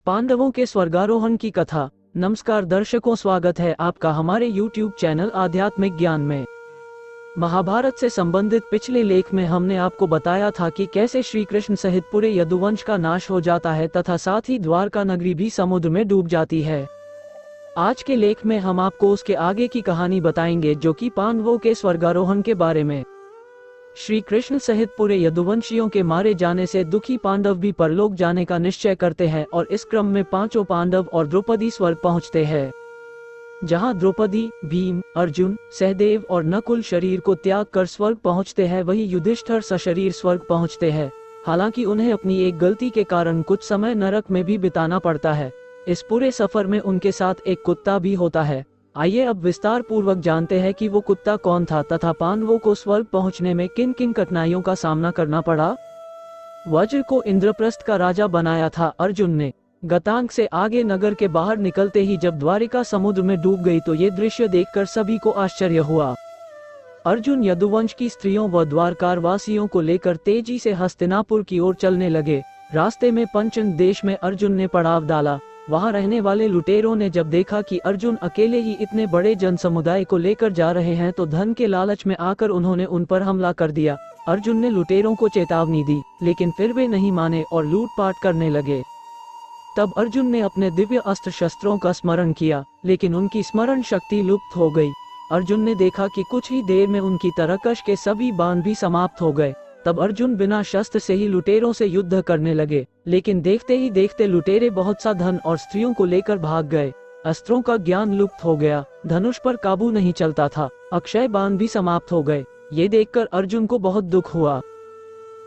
पांडवों के स्वर्गारोहण की कथा। नमस्कार दर्शकों, स्वागत है आपका हमारे YouTube चैनल आध्यात्मिक ज्ञान में। महाभारत से संबंधित पिछले लेख में हमने आपको बताया था कि कैसे श्री कृष्ण सहित पूरे यदुवंश का नाश हो जाता है तथा साथ ही द्वारका नगरी भी समुद्र में डूब जाती है। आज के लेख में हम आपको उसके आगे की कहानी बताएंगे, जो कि पांडवों के स्वर्गारोहण के बारे में। श्री कृष्ण सहित पूरे यदुवंशियों के मारे जाने से दुखी पांडव भी परलोक जाने का निश्चय करते हैं और इस क्रम में पांचों पांडव और द्रौपदी स्वर्ग पहुंचते हैं। जहां द्रौपदी, भीम, अर्जुन, सहदेव और नकुल शरीर को त्याग कर स्वर्ग पहुंचते हैं, वही युधिष्ठिर सशरीर स्वर्ग पहुंचते हैं। हालांकि उन्हें अपनी एक गलती के कारण कुछ समय नरक में भी बिताना पड़ता है। इस पूरे सफर में उनके साथ एक कुत्ता भी होता है। आइए अब विस्तार पूर्वक जानते हैं कि वो कुत्ता कौन था तथा पांडवों को स्वर्ग पहुंचने में किन किन कठिनाइयों का सामना करना पड़ा। वज्र को इंद्रप्रस्थ का राजा बनाया था अर्जुन ने। गतांग से आगे नगर के बाहर निकलते ही जब द्वारिका समुद्र में डूब गई तो ये दृश्य देखकर सभी को आश्चर्य हुआ। अर्जुन यदुवंश की स्त्रियों व द्वारकार वासियों को लेकर तेजी से हस्तिनापुर की ओर चलने लगे। रास्ते में पंचन देश में अर्जुन ने पड़ाव डाला। वहां रहने वाले लुटेरों ने जब देखा कि अर्जुन अकेले ही इतने बड़े जन समुदाय को लेकर जा रहे हैं तो धन के लालच में आकर उन्होंने उन पर हमला कर दिया। अर्जुन ने लुटेरों को चेतावनी दी, लेकिन फिर वे नहीं माने और लूटपाट करने लगे। तब अर्जुन ने अपने दिव्य अस्त्र शस्त्रों का स्मरण किया, लेकिन उनकी स्मरण शक्ति लुप्त हो गई। अर्जुन ने देखा कि कुछ ही देर में उनकी तरकश के सभी बाण भी समाप्त हो गए। तब अर्जुन बिना शस्त्र से ही लुटेरों से युद्ध करने लगे, लेकिन देखते ही देखते लुटेरे बहुत सा धन और स्त्रियों को लेकर भाग गए। अस्त्रों का ज्ञान लुप्त हो गया, धनुष पर काबू नहीं चलता था, अक्षय बाण भी समाप्त हो गए। ये देखकर अर्जुन को बहुत दुख हुआ।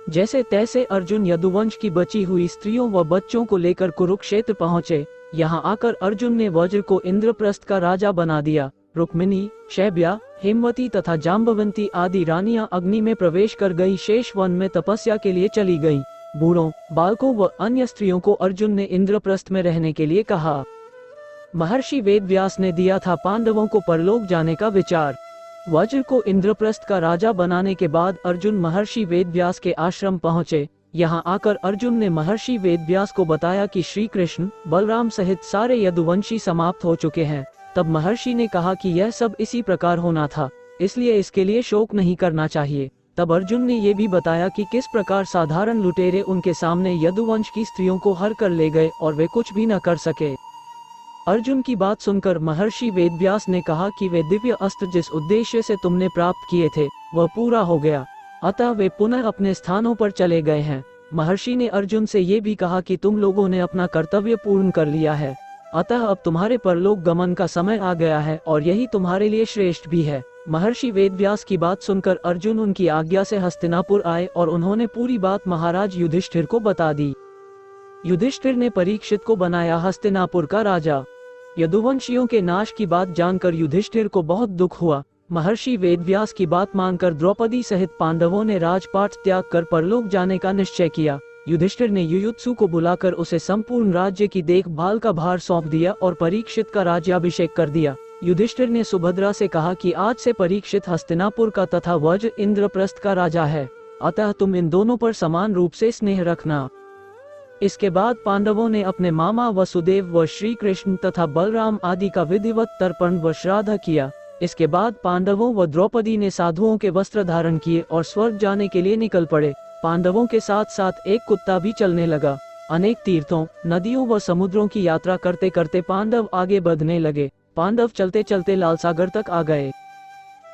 जैसे तैसे अर्जुन यदुवंश की बची हुई स्त्रियों व बच्चों को लेकर कुरुक्षेत्र पहुँचे। यहाँ आकर अर्जुन ने वज्र को इंद्रप्रस्थ का राजा बना दिया। रुक्मिणी, शैब्या, हेमवती तथा जाम्बवंती आदि रानियां अग्नि में प्रवेश कर गई शेष वन में तपस्या के लिए चली गईं। बूढ़ों, बालकों व अन्य स्त्रियों को अर्जुन ने इंद्रप्रस्थ में रहने के लिए कहा। महर्षि वेदव्यास ने दिया था पांडवों को परलोक जाने का विचार। वज्र को इंद्रप्रस्थ का राजा बनाने के बाद अर्जुन महर्षि वेदव्यास के आश्रम पहुँचे। यहाँ आकर अर्जुन ने महर्षि वेदव्यास को बताया कि श्री कृष्ण, बलराम सहित सारे यदुवंशी समाप्त हो चुके हैं। तब महर्षि ने कहा कि यह सब इसी प्रकार होना था, इसलिए इसके लिए शोक नहीं करना चाहिए। तब अर्जुन ने ये भी बताया कि किस प्रकार साधारण लुटेरे उनके सामने यदुवंश की स्त्रियों को हर कर ले गए और वे कुछ भी न कर सके। अर्जुन की बात सुनकर महर्षि वेदव्यास ने कहा कि वे दिव्य अस्त्र जिस उद्देश्य से तुमने प्राप्त किए थे वह पूरा हो गया, अतः वे पुनः अपने स्थानों पर चले गए हैं। महर्षि ने अर्जुन से ये भी कहा कि तुम लोगों ने अपना कर्तव्य पूर्ण कर लिया है, अतः अब तुम्हारे परलोक गमन का समय आ गया है और यही तुम्हारे लिए श्रेष्ठ भी है। महर्षि वेदव्यास की बात सुनकर अर्जुन उनकी आज्ञा से हस्तिनापुर आए और उन्होंने पूरी बात महाराज युधिष्ठिर को बता दी। युधिष्ठिर ने परीक्षित को बनाया हस्तिनापुर का राजा। यदुवंशियों के नाश की बात जानकर युधिष्ठिर को बहुत दुख हुआ। महर्षि वेदव्यास की बात मानकर द्रौपदी सहित पांडवों ने राजपाट त्याग कर परलोक जाने का निश्चय किया। युधिष्ठिर ने युयुत्सु को बुलाकर उसे संपूर्ण राज्य की देखभाल का भार सौंप दिया और परीक्षित का राज्याभिषेक कर दिया। युधिष्ठिर ने सुभद्रा से कहा कि आज से परीक्षित हस्तिनापुर का तथा वज्र इंद्रप्रस्थ का राजा है, अतः तुम इन दोनों पर समान रूप से स्नेह रखना। इसके बाद पांडवों ने अपने मामा वसुदेव व श्री कृष्ण तथा बलराम आदि का विधिवत तर्पण व श्राद्ध किया। इसके बाद पांडवों व द्रौपदी ने साधुओं के वस्त्र धारण किए और स्वर्ग जाने के लिए निकल पड़े। पांडवों के साथ साथ एक कुत्ता भी चलने लगा। अनेक तीर्थों, नदियों व समुद्रों की यात्रा करते करते पांडव आगे बढ़ने लगे। पांडव चलते चलते लालसागर तक आ गए।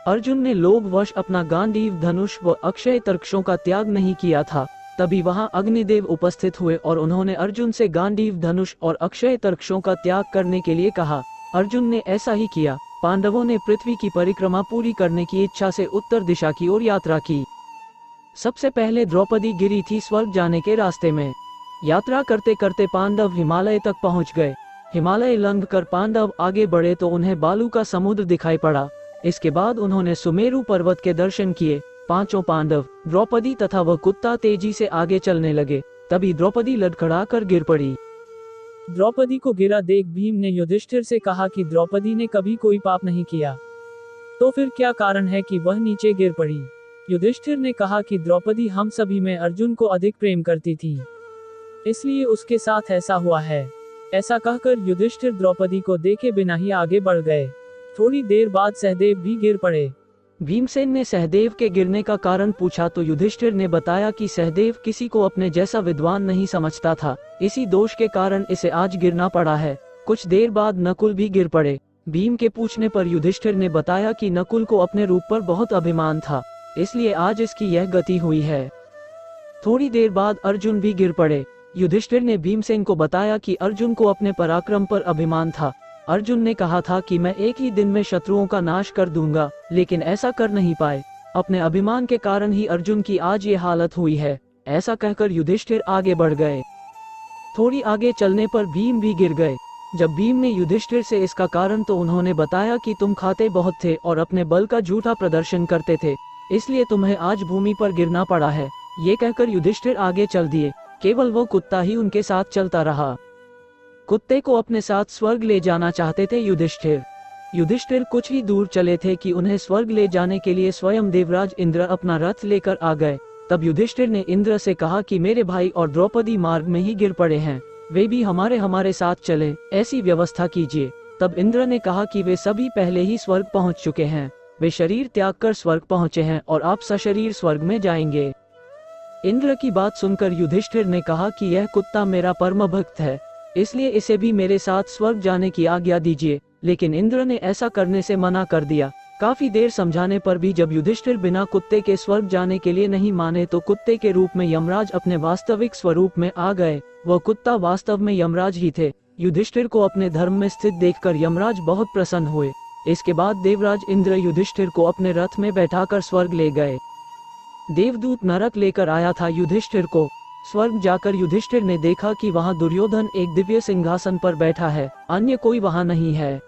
अर्जुन ने लोभवश अपना गांडीव धनुष व अक्षय तर्कशों का त्याग नहीं किया था। तभी वहां अग्निदेव उपस्थित हुए और उन्होंने अर्जुन से गांडीव धनुष और अक्षय तर्कशों का त्याग करने के लिए कहा। अर्जुन ने ऐसा ही किया। पांडवों ने पृथ्वी की परिक्रमा पूरी करने की इच्छा से उत्तर दिशा की ओर यात्रा की। सबसे पहले द्रौपदी गिरी थी स्वर्ग जाने के रास्ते में। यात्रा करते करते पांडव हिमालय तक पहुंच गए। हिमालय लंघ कर पांडव आगे बढ़े तो उन्हें बालू का समुद्र दिखाई पड़ा। इसके बाद उन्होंने सुमेरु पर्वत के दर्शन किए। पांचों पांडव, द्रौपदी तथा वह कुत्ता तेजी से आगे चलने लगे। तभी द्रौपदी लड़खड़ा कर गिर पड़ी। द्रौपदी को गिरा देख भीम ने युधिष्ठिर से कहा कि द्रौपदी ने कभी कोई पाप नहीं किया, तो फिर क्या कारण है कि वह नीचे गिर पड़ी। युधिष्ठिर ने कहा कि द्रौपदी हम सभी में अर्जुन को अधिक प्रेम करती थी, इसलिए उसके साथ ऐसा हुआ है। ऐसा कहकर युधिष्ठिर द्रौपदी को देखे बिना ही आगे बढ़ गए। थोड़ी देर बाद सहदेव भी गिर पड़े। भीमसेन ने सहदेव के गिरने का कारण पूछा तो युधिष्ठिर ने बताया कि सहदेव किसी को अपने जैसा विद्वान नहीं समझता था, इसी दोष के कारण इसे आज गिरना पड़ा है। कुछ देर बाद नकुल भी गिर पड़े। भीम के पूछने पर युधिष्ठिर ने बताया कि नकुल को अपने रूप पर बहुत अभिमान था, इसलिए आज इसकी यह गति हुई है। थोड़ी देर बाद अर्जुन भी गिर पड़े। युधिष्ठिर ने भीमसेन को बताया कि अर्जुन को अपने पराक्रम पर अभिमान था। अर्जुन ने कहा था कि मैं एक ही दिन में शत्रुओं का नाश कर दूंगा, लेकिन ऐसा कर नहीं पाए। अपने अभिमान के कारण ही अर्जुन की आज ये हालत हुई है। ऐसा कहकर युधिष्ठिर आगे बढ़ गए। थोड़ी आगे चलने पर भीम भी गिर गए। जब भीम ने युधिष्ठिर से इसका कारण तो उन्होंने बताया कि तुम खाते बहुत थे और अपने बल का झूठा प्रदर्शन करते थे, इसलिए तुम्हें आज भूमि पर गिरना पड़ा है। ये कहकर युधिष्ठिर आगे चल दिए। केवल वो कुत्ता ही उनके साथ चलता रहा। कुत्ते को अपने साथ स्वर्ग ले जाना चाहते थे युधिष्ठिर। युधिष्ठिर कुछ ही दूर चले थे कि उन्हें स्वर्ग ले जाने के लिए स्वयं देवराज इंद्र अपना रथ लेकर आ गए। तब युधिष्ठिर ने इंद्र से कहा कि मेरे भाई और द्रौपदी मार्ग में ही गिर पड़े हैं, वे भी हमारे साथ चले, ऐसी व्यवस्था कीजिए। तब इंद्र ने कहा कि वे सभी पहले ही स्वर्ग पहुंच चुके हैं, वे शरीर त्याग कर स्वर्ग पहुंचे हैं और आप सशरीर स्वर्ग में जाएंगे। इंद्र की बात सुनकर युधिष्ठिर ने कहा कि यह कुत्ता मेरा परम भक्त है, इसलिए इसे भी मेरे साथ स्वर्ग जाने की आज्ञा दीजिए। लेकिन इंद्र ने ऐसा करने से मना कर दिया। काफी देर समझाने पर भी जब युधिष्ठिर बिना कुत्ते के स्वर्ग जाने के लिए नहीं माने तो कुत्ते के रूप में यमराज अपने वास्तविक स्वरूप में आ गए। वह कुत्ता वास्तव में यमराज ही थे। युधिष्ठिर को अपने धर्म में स्थित देखकर यमराज बहुत प्रसन्न हुए। इसके बाद देवराज इंद्र युधिष्ठिर को अपने रथ में बैठाकर स्वर्ग ले गए। देवदूत नरक लेकर आया था युधिष्ठिर को। स्वर्ग जाकर युधिष्ठिर ने देखा कि वहां दुर्योधन एक दिव्य सिंहासन पर बैठा है, अन्य कोई वहां नहीं है।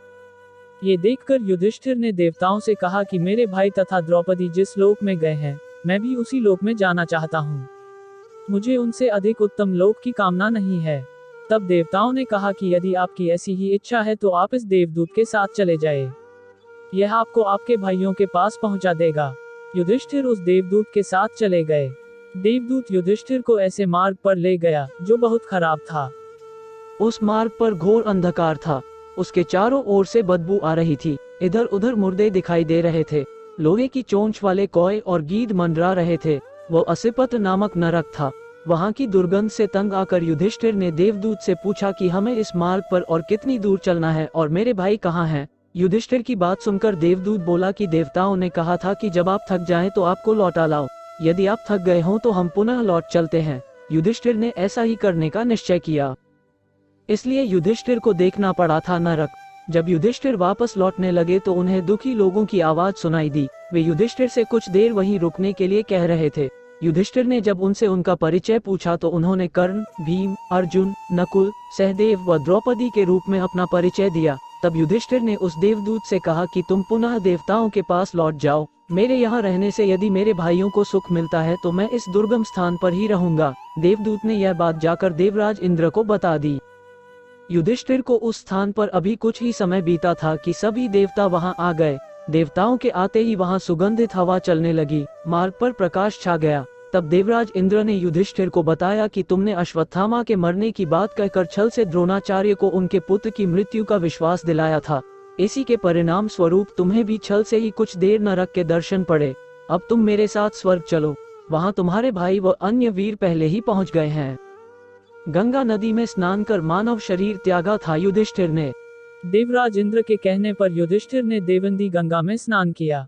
ये देखकर युधिष्ठिर ने देवताओं से कहा कि मेरे भाई तथा द्रौपदी जिस लोक में गए हैं, मैं भी उसी लोक में जाना चाहता हूँ। मुझे उनसे अधिक उत्तम लोक की कामना नहीं है। तब देवताओं ने कहा कि यदि आपकी ऐसी ही इच्छा है तो आप इस देवदूत के साथ चले जाए, यह आपको आपके भाइयों के पास पहुंचा देगा। युधिष्ठिर उस देवदूत के साथ चले गए। देवदूत युधिष्ठिर को ऐसे मार्ग पर ले गया जो बहुत खराब था। उस मार्ग पर घोर अंधकार था। उसके चारों ओर से बदबू आ रही थी। इधर उधर मुर्दे दिखाई दे रहे थे। लोहे की चोंच वाले कौए और गीद मंडरा रहे थे। वो असिपत नामक नरक था। वहां की दुर्गंध से तंग आकर युधिष्ठिर ने देवदूत से पूछा कि हमें इस मार्ग पर और कितनी दूर चलना है और मेरे भाई कहाँ हैं? युधिष्ठिर की बात सुनकर देवदूत बोला कि देवताओं ने कहा था कि जब आप थक जाएं तो आपको लौटा लाओ। यदि आप थक गए हों तो हम पुनः लौट चलते हैं। युधिष्ठिर ने ऐसा ही करने का निश्चय किया, इसलिए युधिष्ठिर को देखना पड़ा था नरक। जब युधिष्ठिर वापस लौटने लगे तो उन्हें दुखी लोगों की आवाज सुनाई दी। वे युधिष्ठिर से कुछ देर वहीं रुकने के लिए कह रहे थे। युधिष्ठिर ने जब उनसे उनका परिचय पूछा तो उन्होंने कर्ण, भीम, अर्जुन, नकुल, सहदेव व द्रौपदी के रूप में अपना परिचय दिया। तब युधिष्ठिर ने उस देवदूत से कहा कि तुम पुनः देवताओं के पास लौट जाओ। मेरे यहाँ रहने से यदि मेरे भाइयों को सुख मिलता है तो मैं इस दुर्गम स्थान पर ही रहूंगा। देवदूत ने यह बात जाकर देवराज इंद्र को बता दी। युधिष्ठिर को उस स्थान पर अभी कुछ ही समय बीता था कि सभी देवता वहां आ गए। देवताओं के आते ही वहां सुगंधित हवा चलने लगी। मार्ग पर प्रकाश छा गया। तब देवराज इंद्र ने युधिष्ठिर को बताया कि तुमने अश्वत्थामा के मरने की बात कहकर छल से द्रोणाचार्य को उनके पुत्र की मृत्यु का विश्वास दिलाया था। इसी के परिणाम स्वरूप तुम्हें भी छल से ही कुछ देर नरक के दर्शन पड़े। अब तुम मेरे साथ स्वर्ग चलो, वहां तुम्हारे भाई व अन्य वीर पहले ही पहुंच गए हैं। गंगा नदी में स्नान कर मानव शरीर त्यागा था युधिष्ठिर ने। देवराज इंद्र के कहने पर युधिष्ठिर ने देवंदी गंगा में स्नान किया।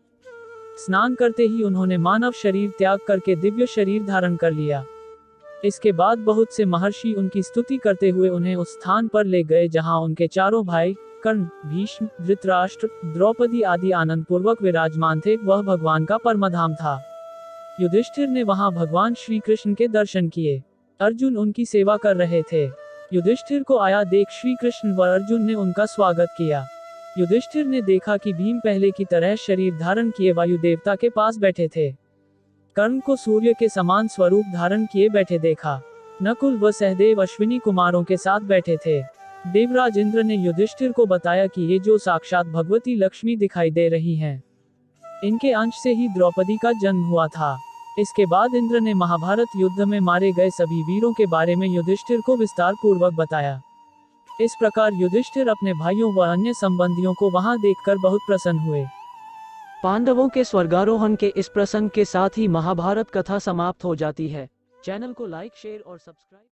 स्नान करते ही उन्होंने मानव शरीर त्याग करके दिव्य शरीर धारण कर लिया। इसके बाद बहुत से महर्षि उनकी स्तुति करते हुए उन्हें उस स्थान पर ले गए जहां उनके चारों भाई कर्ण, भीष्म, धृतराष्ट्र, द्रौपदी आदि आनंद पूर्वक विराजमान थे। वह भगवान का परमधाम था। युधिष्ठिर ने वहां भगवान श्री कृष्ण के दर्शन किए। अर्जुन उनकी सेवा कर रहे थे। युधिष्ठिर को आया देख श्री कृष्ण व अर्जुन ने उनका स्वागत किया। युधिष्ठिर ने देखा कि भीम पहले की तरह शरीर धारण किए वायु देवता के पास बैठे थे। कर्ण को सूर्य के समान स्वरूप धारण किए बैठे देखा। नकुल व सहदेव अश्विनी कुमारों के साथ बैठे थे। देवराज इंद्र ने युधिष्ठिर को बताया कि ये जो साक्षात भगवती लक्ष्मी दिखाई दे रही हैं, इनके अंश से ही द्रौपदी का जन्म हुआ था। इसके बाद इंद्र ने महाभारत युद्ध में मारे गए सभी वीरों के बारे में युधिष्ठिर को विस्तार पूर्वक बताया। इस प्रकार युधिष्ठिर अपने भाइयों व अन्य संबंधियों को वहां देखकर बहुत प्रसन्न हुए। पांडवों के स्वर्गारोहण के इस प्रसंग के साथ ही महाभारत कथा समाप्त हो जाती है। चैनल को लाइक, शेयर और सब्सक्राइब